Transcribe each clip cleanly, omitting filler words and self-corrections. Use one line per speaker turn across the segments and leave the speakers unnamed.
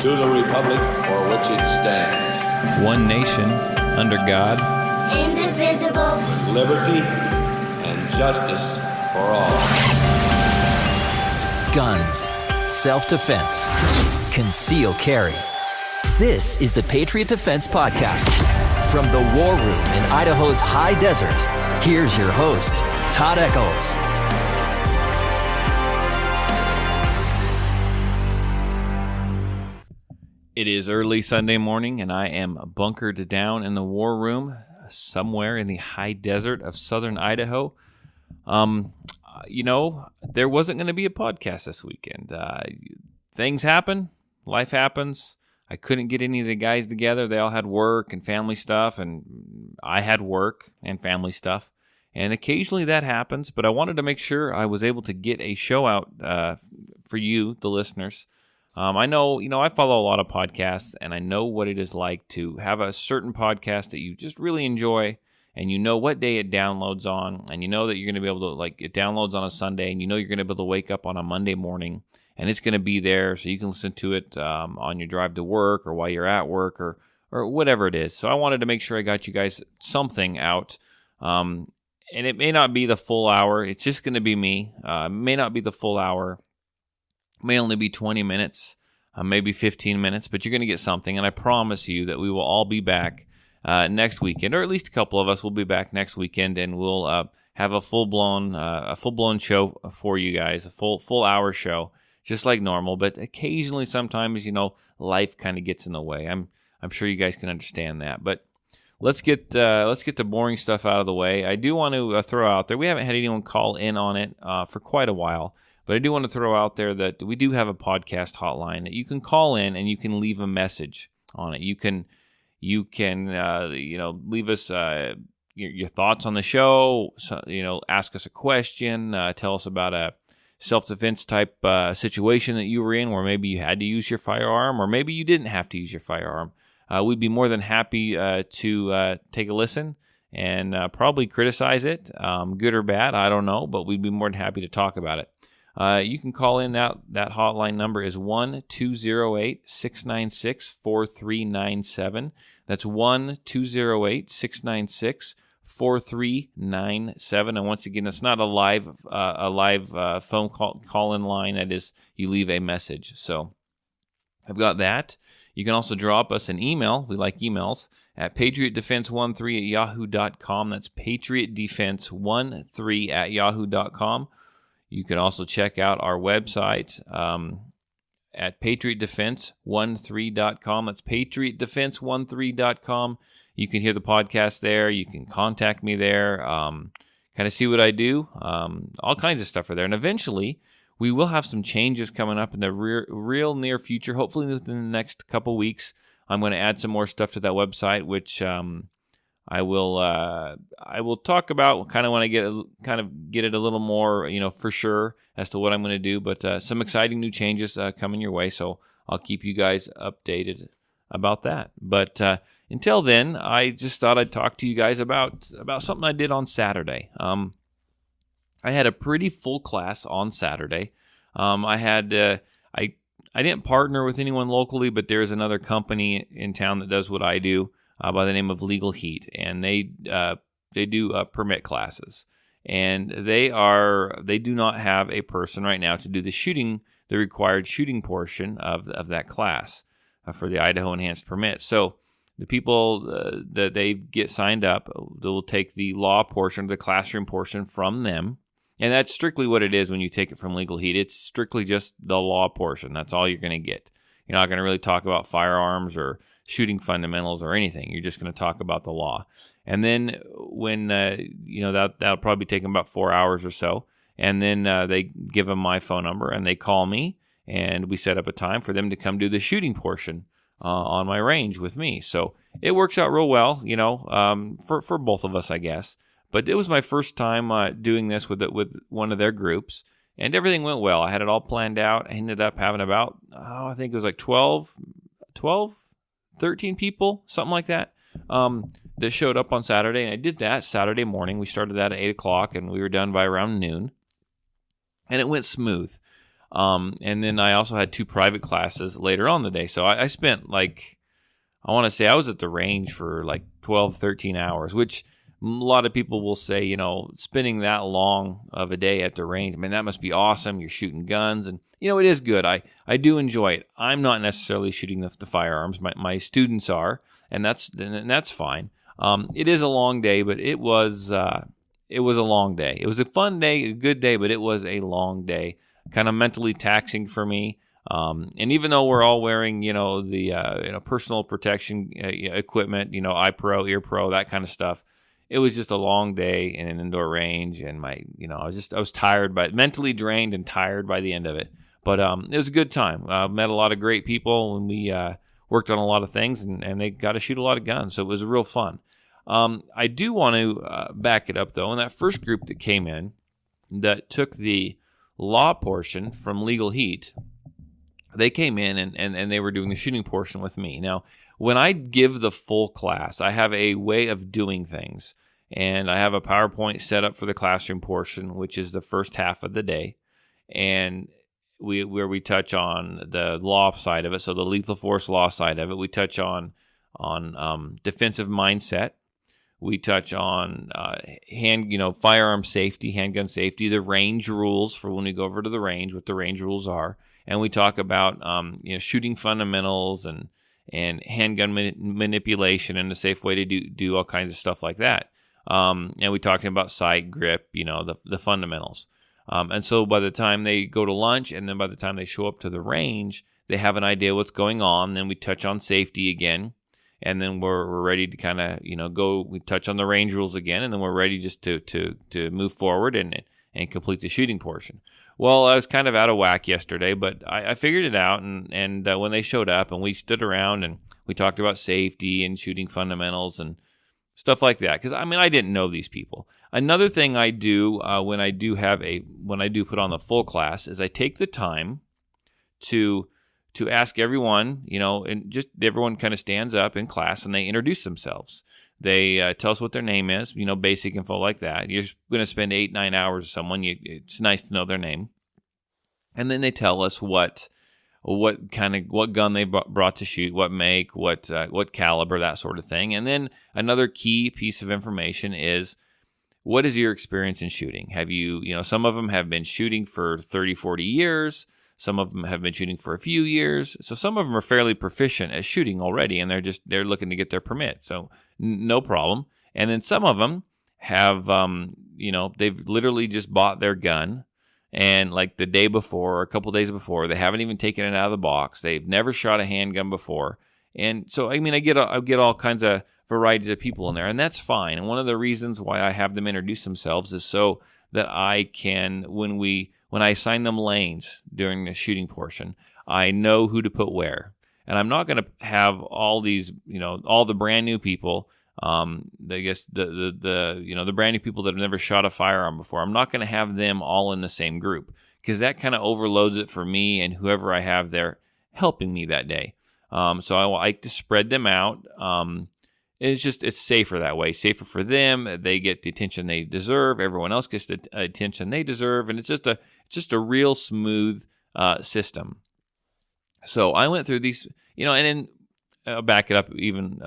to the republic for which it stands,
one nation, under God,
indivisible,
with liberty and justice for all.
Guns, self-defense, concealed carry. This is the Patriot Defense Podcast. From the war room in Idaho's high desert, here's your host, Todd Eccles.
It is early Sunday morning, and I am bunkered down in the war room somewhere in the high desert of southern Idaho. There wasn't going to be a podcast this weekend. Things happen. Life happens. I couldn't get any of the guys together. They all had work and family stuff, and I had work and family stuff. And occasionally that happens, but I wanted to make sure I was able to get a show out for you, the listeners. I know, I follow a lot of podcasts, and I know what it is like to have a certain podcast that you just really enjoy, and you know what day it downloads on, and you know that you're going to be able to, it downloads on a Sunday, and you know you're going to be able to wake up on a Monday morning, and it's going to be there, so you can listen to it on your drive to work, or while you're at work, or whatever it is. So I wanted to make sure I got you guys something out, and it may not be the full hour. It's just going to be me. It may not be the full hour. It may only be 20 minutes, maybe 15 minutes, but you're going to get something, and I promise you that we will all be back next weekend, or at least a couple of us will be back next weekend, and we'll have a full-blown show for you guys, a full hour show, just like normal. But occasionally, sometimes, life kind of gets in the way. I'm sure you guys can understand that. But let's get the boring stuff out of the way. I do want to throw out there, we haven't had anyone call in on it for quite a while, but I do want to throw out there that we do have a podcast hotline that you can call in and you can leave a message on it. You can leave us your thoughts on the show. So, ask us a question. Tell us about a self-defense type situation that you were in, where maybe you had to use your firearm, or maybe you didn't have to use your firearm. We'd be more than happy to take a listen and probably criticize it, good or bad, I don't know, but we'd be more than happy to talk about it. You can call in. That hotline number is 1-208-696-4397. That's 1-208-696-4397. And once again, it's not a live phone call-in line. That is, you leave a message. So I've got that. You can also drop us an email. We like emails at patriotdefense13@yahoo.com. That's patriotdefense13@yahoo.com. You can also check out our website at patriotdefense13.com. That's patriotdefense13.com. You can hear the podcast there. You can contact me there, kind of see what I do. All kinds of stuff are there. And eventually, we will have some changes coming up in the real near future. Hopefully within the next couple weeks, I'm going to add some more stuff to that website, which I will talk about kind of when I get it a little more, for sure as to what I'm going to do. But some exciting new changes coming your way, so I'll keep you guys updated about that. But until then, I just thought I'd talk to you guys about something I did on Saturday. I had a pretty full class on Saturday. I didn't partner with anyone locally, but there's another company in town that does what I do, by the name of Legal Heat, and they do permit classes, and they do not have a person right now to do the required shooting portion of that class for the Idaho Enhanced Permit. So the people that they get signed up, they'll take the law portion, the classroom portion from them, and that's strictly what it is when you take it from Legal Heat. It's strictly just the law portion. That's all you're going to get. You're not going to really talk about firearms or shooting fundamentals or anything. You're just going to talk about the law. And then when, that'll probably take them about 4 hours or so. And then they give them my phone number and they call me, and we set up a time for them to come do the shooting portion on my range with me. So it works out real well, for both of us, I guess. But it was my first time doing this with one of their groups, and everything went well. I had it all planned out. I ended up having about, I think it was like 13 people, something like that, that showed up on Saturday. And I did that Saturday morning. We started that at 8 o'clock, and we were done by around noon. And it went smooth. And then I also had 2 private classes later on the day. So I spent I want to say I was at the range for 12, 13 hours, which a lot of people will say, spending that long of a day at the range, man, that must be awesome. You're shooting guns, and it is good. I do enjoy it. I'm not necessarily shooting the firearms. My students are, and that's fine. It is a long day, but it was a long day. It was a fun day, a good day, but it was a long day, kind of mentally taxing for me. And even though we're all wearing, the personal protection equipment, eye pro, ear pro, that kind of stuff, it was just a long day in an indoor range, and I was tired, mentally drained and tired by the end of it. But it was a good time. Met a lot of great people, and we worked on a lot of things, and they got to shoot a lot of guns, so it was real fun. I do want to back it up, though. In that first group that came in that took the law portion from Legal Heat, they came in and they were doing the shooting portion with me. Now, when I give the full class, I have a way of doing things, and I have a PowerPoint set up for the classroom portion, which is the first half of the day, and where we touch on the law side of it, so the lethal force law side of it. We touch on defensive mindset. We touch on firearm safety, handgun safety, the range rules for when we go over to the range, what the range rules are, and we talk about shooting fundamentals and handgun manipulation and a safe way to do all kinds of stuff like that. And we talking about sight, grip, the fundamentals. And so by the time they go to lunch, and then by the time they show up to the range, they have an idea what's going on. Then we touch on safety again, and then we're ready to kind of go. We touch on the range rules again, and then we're ready just to move forward and complete the shooting portion. Well, I was kind of out of whack yesterday, but I figured it out, and when they showed up and we stood around and we talked about safety and shooting fundamentals and stuff like that, because I didn't know these people. Another thing I do when I do put on the full class is I take the time to ask everyone, and just everyone kind of stands up in class and they introduce themselves. They tell us what their name is, basic info like that. You're going to spend 8-9 hours with someone. It's nice to know their name. And then they tell us what gun they brought to shoot, what make, what caliber, that sort of thing. And then another key piece of information is, what is your experience in shooting? Have you, some of them have been shooting for 30, 40 years. Some of them have been shooting for a few years. So some of them are fairly proficient at shooting already, and they're looking to get their permit. So no problem. And then some of them have, they've literally just bought their gun, and the day before or a couple days before, they haven't even taken it out of the box. They've never shot a handgun before. And so, I get all kinds of varieties of people in there, and that's fine. And one of the reasons why I have them introduce themselves is so that I can, when I assign them lanes during the shooting portion, I know who to put where. And I'm not going to have all these, all the brand new people, I guess the brand new people that have never shot a firearm before. I'm not going to have them all in the same group, because that kind of overloads it for me and whoever I have there helping me that day. So I like to spread them out. It's safer that way. Safer for them. They get the attention they deserve. Everyone else gets the attention they deserve, and it's just a real smooth system. So I went through these, and then I'll back it up even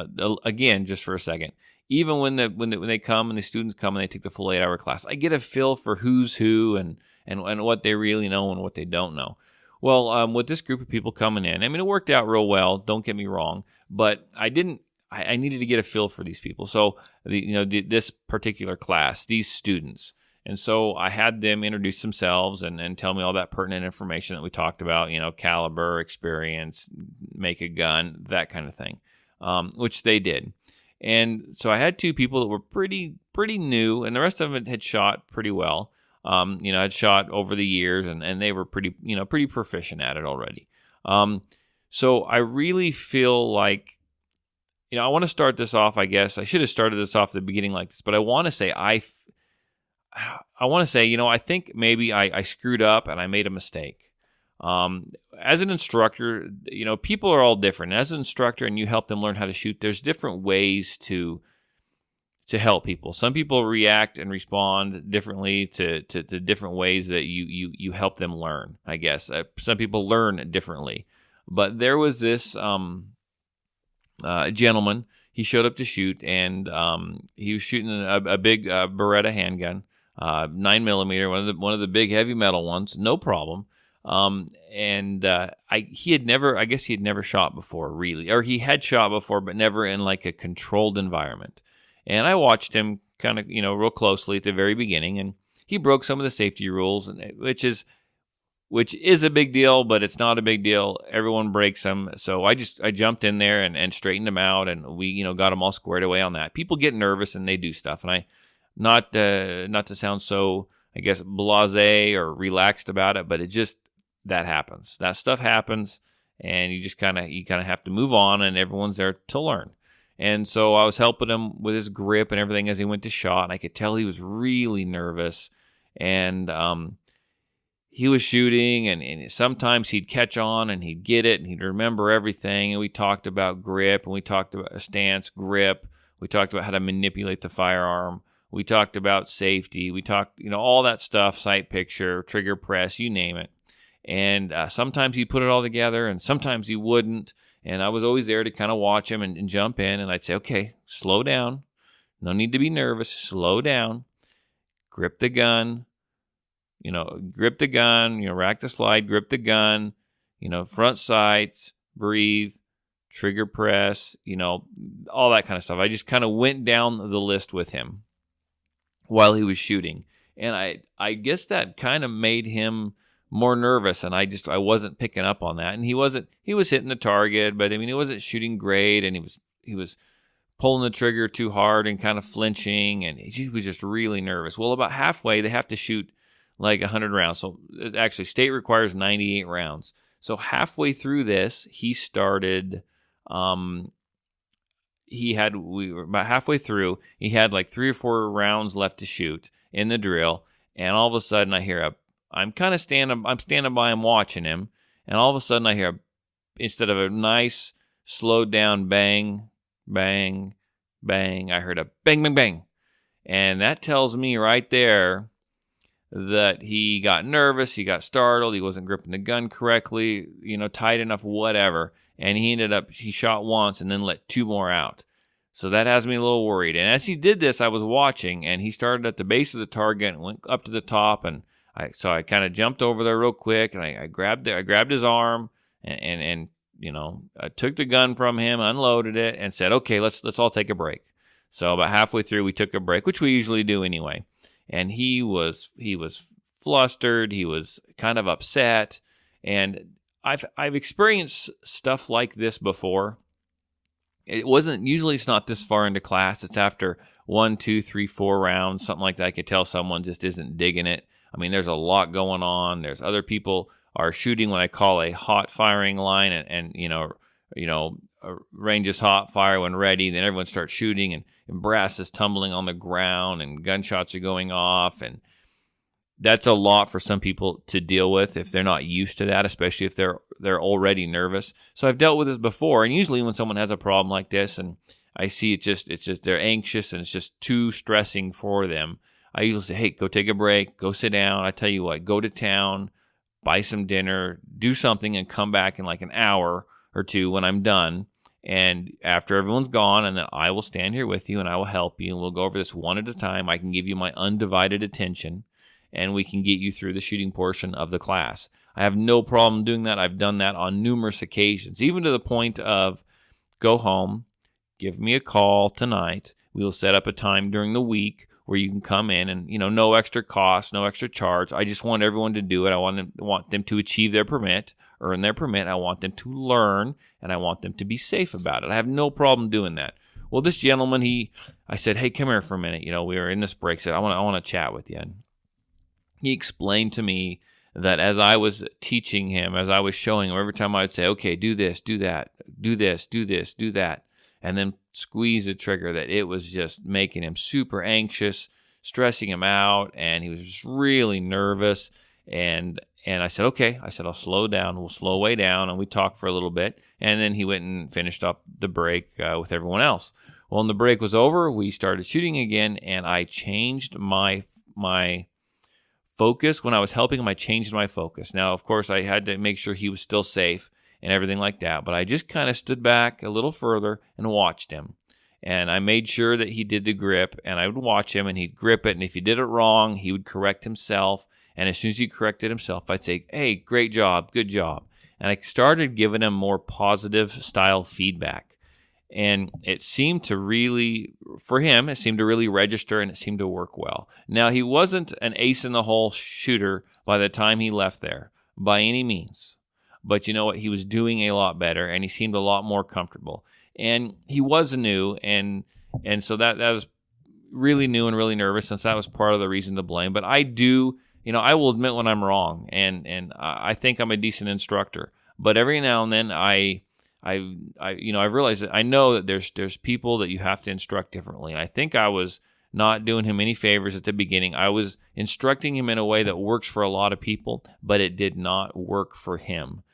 again just for a second. Even when they come and the students come and they take the full 8-hour class, I get a feel for who's who and what they really know and what they don't know. Well, with this group of people coming in, it worked out real well. Don't get me wrong, but I needed to get a feel for these people. So this particular class, these students. And so I had them introduce themselves and tell me all that pertinent information that we talked about, caliber, experience, make a gun, that kind of thing, which they did. And so I had 2 people that were pretty new, and the rest of them had shot pretty well. I'd shot over the years, and they were pretty proficient at it already. So I really feel like, I want to start this off, I guess. I should have started this off at the beginning like this, but I want to say I think maybe I screwed up and I made a mistake. As an instructor, people are all different. As an instructor and you help them learn how to shoot, there's different ways to help people. Some people react and respond differently to different ways that you help them learn, I guess. Some people learn differently. But there was this gentleman. He showed up to shoot, and he was shooting a big Beretta handgun, 9mm, one of the big heavy metal ones, no problem. He had never shot before, really, or he had shot before, but never in like a controlled environment. And I watched him kind of, real closely at the very beginning, and he broke some of the safety rules, which is a big deal, but it's not a big deal. Everyone breaks them. So I jumped in there and straightened him out, and we, got them all squared away on that. People get nervous and they do stuff, and not to sound so, I guess, blasé or relaxed about it, but that happens. That stuff happens, and you kind of have to move on, and everyone's there to learn. And so I was helping him with his grip and everything as he went to shot, and I could tell he was really nervous. And he was shooting, and sometimes he'd catch on, and he'd get it, and he'd remember everything. And we talked about grip, and we talked about a stance, grip. We talked about how to manipulate the firearm. We talked about safety. We talked, all that stuff, sight picture, trigger press, you name it. And sometimes he'd put it all together, and sometimes he wouldn't. And I was always there to kind of watch him and jump in, and I'd say, okay, slow down. No need to be nervous. Slow down. Grip the gun. Grip the gun. Rack the slide. Grip the gun. Front sights. Breathe. Trigger press. All that kind of stuff. I just kind of went down the list with him while he was shooting. And I guess that kind of made him more nervous, and I wasn't picking up on that. And he was hitting the target, but he wasn't shooting great, and he was pulling the trigger too hard and kind of flinching, and he was just really nervous. Well, about halfway, they have to shoot like 100 rounds. So actually, state requires 98 rounds. So halfway through this, he started. We were about halfway through. He had like 3 or 4 rounds left to shoot in the drill, and all of a sudden, I hear I'm standing by him watching him, and all of a sudden I hear, instead of a nice slowed down bang, bang, bang, I heard a bang, bang, bang. And that tells me right there that he got nervous, he got startled, he wasn't gripping the gun correctly, tight enough, whatever. And he shot once and then let 2 more out. So that has me a little worried. And as he did this, I was watching, and he started at the base of the target and went up to the top, and so I kind of jumped over there real quick, and I grabbed his arm, and I took the gun from him, unloaded it, and said, okay, let's all take a break. So about halfway through, we took a break, which we usually do anyway. And he was flustered, he was kind of upset, and I've experienced stuff like this before. It's not this far into class. It's after 1, 2, 3, 4 rounds, something like that. I could tell someone just isn't digging it. There's a lot going on. There's other people are shooting what I call a hot firing line, and range is hot, fire when ready. Then everyone starts shooting, and brass is tumbling on the ground, and gunshots are going off, and that's a lot for some people to deal with if they're not used to that, especially if they're already nervous. So I've dealt with this before, and usually when someone has a problem like this, and I see it's just they're anxious and it's just too stressing for them, I usually say, hey, go take a break, go sit down. I tell you what, go to town, buy some dinner, do something, and come back in like an hour or 2 when I'm done. And after everyone's gone, and then I will stand here with you, and I will help you, and we'll go over this one at a time. I can give you my undivided attention, and we can get you through the shooting portion of the class. I have no problem doing that. I've done that on numerous occasions, even to the point of go home, give me a call tonight. We will set up a time during the week where you can come in, and no extra cost, no extra charge. I just want everyone to do it. I want them to achieve their permit, earn their permit. I want them to learn, and I want them to be safe about it. I have no problem doing that. Well, this gentleman, I said, hey, come here for a minute. We were in this break. I said, I want to chat with you. And he explained to me that as I was teaching him, as I was showing him, every time I would say, okay, do this, do that, do this, do this, do that, and then squeeze the trigger, that it was just making him super anxious, stressing him out, and he was just really nervous. And I said, okay. I said, I'll slow down. We'll slow way down. And we talked for a little bit. And then he went and finished up the break with everyone else. Well, when the break was over, we started shooting again, and I changed my focus. When I was helping him, I changed my focus. Now, of course, I had to make sure he was still safe and everything like that, but I just kind of stood back a little further and watched him. And I made sure that he did the grip, and I would watch him, and he'd grip it, and if he did it wrong, he would correct himself. And as soon as he corrected himself, I'd say, hey, great job, good job. And I started giving him more positive style feedback. And it seemed to really, for him, it seemed to really register, and it seemed to work well. Now, he wasn't an ace-in-the-hole shooter by the time he left there, by any means. But you know what? He was doing a lot better, and he seemed a lot more comfortable. And he was new, and so that was really new and really nervous, since that was part of the reason to blame. But I do, I will admit when I'm wrong, and I think I'm a decent instructor. But every now and then I realize that I know that there's people that you have to instruct differently. And I think I was not doing him any favors at the beginning. I was instructing him in a way that works for a lot of people, but it did not work for him.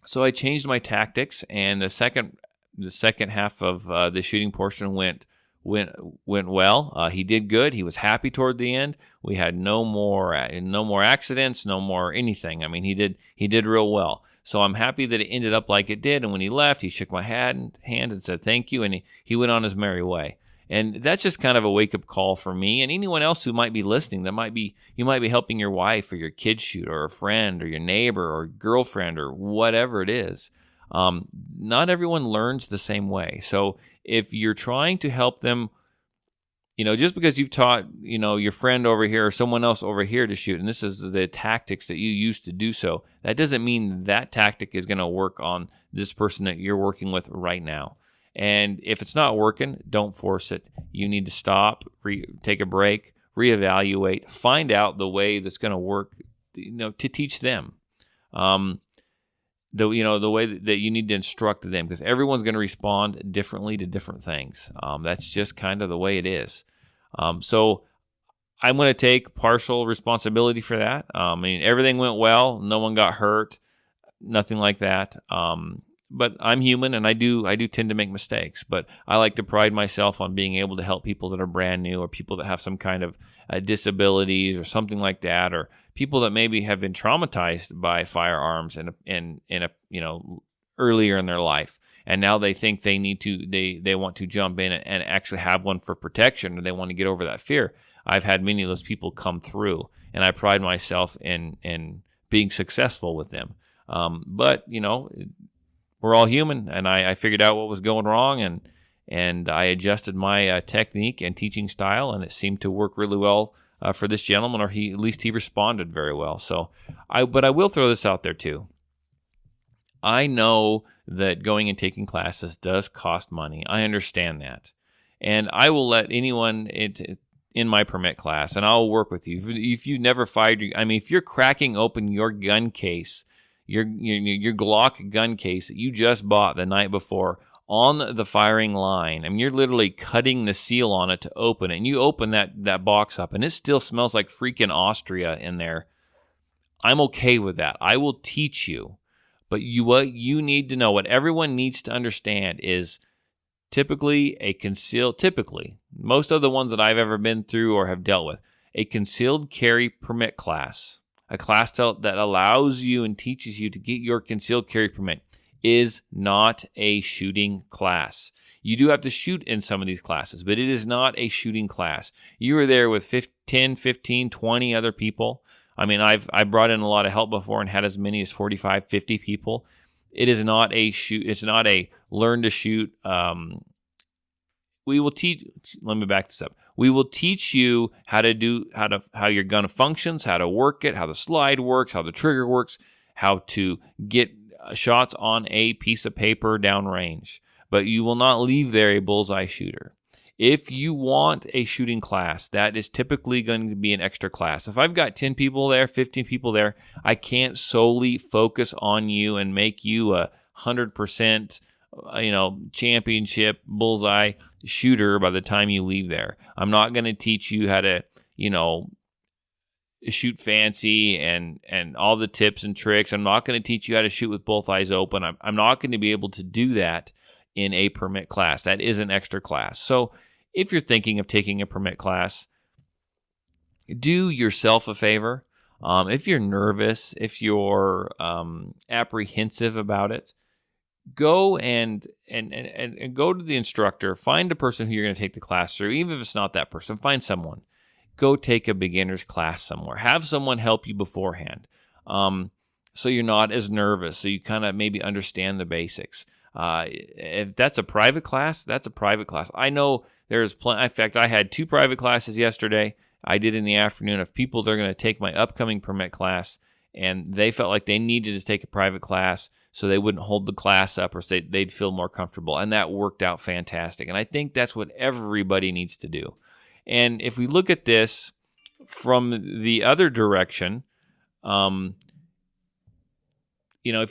So I changed my tactics, and the second half of the shooting portion went well. He did good. He was happy toward the end. We had no more accidents, no more anything. I mean, he did real well. So I'm happy that it ended up like it did. And when he left, he shook my hand and said thank you, and he went on his merry way. And that's just kind of a wake-up call for me and anyone else who might be listening. You might be helping your wife or your kid shoot, or a friend or your neighbor or girlfriend or whatever it is. Not everyone learns the same way. So if you're trying to help them, just because you've taught, your friend over here or someone else over here to shoot, and this is the tactics that you use to do so, that doesn't mean that tactic is going to work on this person that you're working with right now. And if it's not working, don't force it. You need to stop, take a break, reevaluate, find out the way that's going to work, to teach them. The way that you need to instruct them, because everyone's going to respond differently to different things. That's just kind of the way it is. So I'm going to take partial responsibility for that. Everything went well. No one got hurt. Nothing like that. But I'm human, and I do tend to make mistakes. But I like to pride myself on being able to help people that are brand new, or people that have some kind of disabilities or something like that, or people that maybe have been traumatized by firearms in a earlier in their life, and now they think they want to jump in and actually have one for protection, or they want to get over that fear. I've had many of those people come through, and I pride myself in being successful with them. But we're all human, and I figured out what was going wrong, and I adjusted my technique and teaching style, and it seemed to work really well for this gentleman, or at least he responded very well. So, but I will throw this out there too. I know that going and taking classes does cost money. I understand that, and I will let anyone in my permit class, and I'll work with you. If you never fired, if you're cracking open your gun case, your Glock gun case that you just bought the night before on the firing line, you're literally cutting the seal on it to open it, and you open that box up, and it still smells like freaking Austria in there. I'm okay with that. I will teach you. But what you need to know, what everyone needs to understand is typically, most of the ones that I've ever been through or have dealt with, a concealed carry permit class, a class that allows you and teaches you to get your concealed carry permit, is not a shooting class. You do have to shoot in some of these classes, but it is not a shooting class. You are there with 10, 15, 20 other people. I've brought in a lot of help before and had as many as 45, 50 people. It is not a shoot. It's not a learn to shoot. We will teach. Let me back this up. We will teach you how your gun functions, how to work it, how the slide works, how the trigger works, how to get shots on a piece of paper downrange. But you will not leave there a bullseye shooter. If you want a shooting class, that is typically going to be an extra class. If I've got 10 people there, 15 people there, I can't solely focus on you and make you a 100%, championship bullseye shooter by the time you leave there. I'm not going to teach you how to, shoot fancy and all the tips and tricks. I'm not going to teach you how to shoot with both eyes open. I'm not going to be able to do that in a permit class. That is an extra class. So if you're thinking of taking a permit class, do yourself a favor. If you're nervous, if you're apprehensive about it, go and go to the instructor. Find a person who you're going to take the class through. Even if it's not that person, find someone. Go take a beginner's class somewhere. Have someone help you beforehand, so you're not as nervous. So you kind of maybe understand the basics. If that's a private class, that's a private class. I know there's plenty. In fact, I had 2 private classes yesterday. I did in the afternoon of people that are going to take my upcoming permit class, and they felt like they needed to take a private class so they wouldn't hold the class up, or so they'd feel more comfortable. And that worked out fantastic. And I think that's what everybody needs to do. And if we look at this from the other direction, if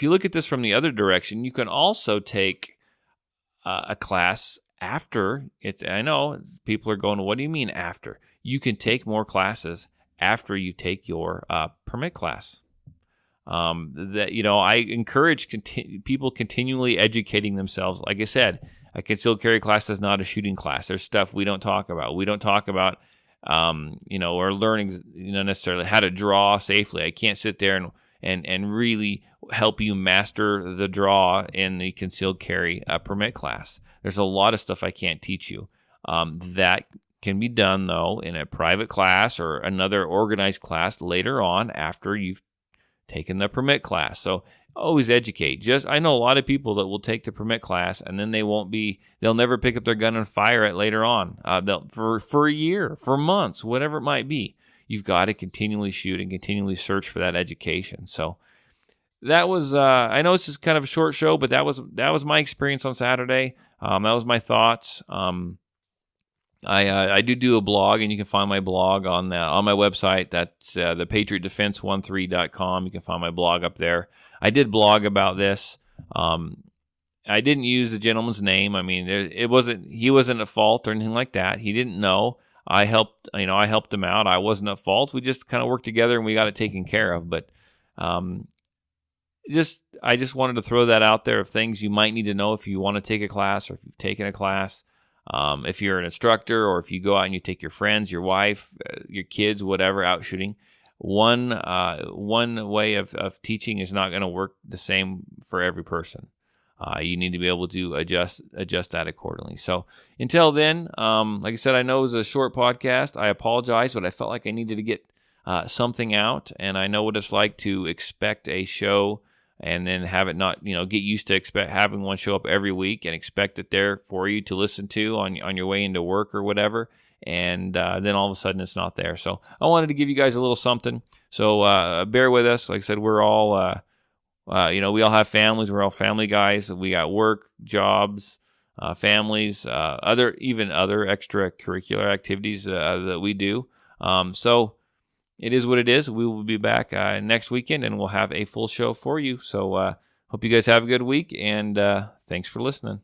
you look at this from the other direction, you can also take a class after. I know people are going, what do you mean after? You can take more classes after you take your permit class. I encourage people continually educating themselves. Like I said, a concealed carry class is not a shooting class. There's stuff we don't talk about. We don't talk about, or learning, necessarily how to draw safely. I can't sit there and really help you master the draw in the concealed carry permit class. There's a lot of stuff I can't teach you. That can be done, though, in a private class or another organized class later on after you've taken the permit class. So always educate. I know a lot of people that will take the permit class and then they'll never pick up their gun and fire it later on. For a year, for months, whatever it might be. You've got to continually shoot and continually search for that education. So that was, I know it's just kind of a short show, but that was my experience on Saturday. That was my thoughts. I do a blog, and you can find my blog on my website. That's the patriotdefense13.com. You can find my blog up there. I did blog about this. I didn't use the gentleman's name. I mean, he wasn't at fault or anything like that. He didn't know. I helped him out. I wasn't at fault. We just kind of worked together and we got it taken care of. But I just wanted to throw that out there of things you might need to know if you want to take a class or if you've taken a class. If you're an instructor, or if you go out and you take your friends, your wife, your kids, whatever, out shooting, one way of teaching is not going to work the same for every person. You need to be able to adjust that accordingly. So until then, like I said, I know it was a short podcast. I apologize, but I felt like I needed to get something out, and I know what it's like to expect a show and then have it not, get used to having one show up every week and expect it there for you to listen to on your way into work or whatever. And then all of a sudden it's not there. So I wanted to give you guys a little something. So bear with us. Like I said, we're all, we all have families. We're all family guys. We got work, jobs, families, other extracurricular activities that we do. So it is what it is. We will be back next weekend, and we'll have a full show for you. So hope you guys have a good week, and thanks for listening.